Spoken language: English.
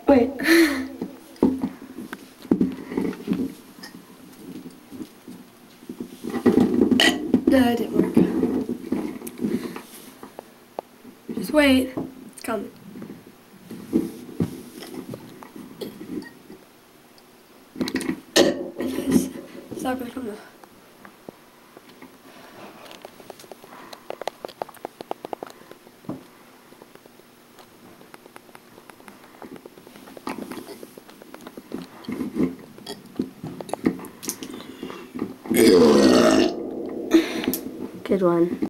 Wait. No, it didn't work. Just wait. It's coming. It's not gonna come though. Good one.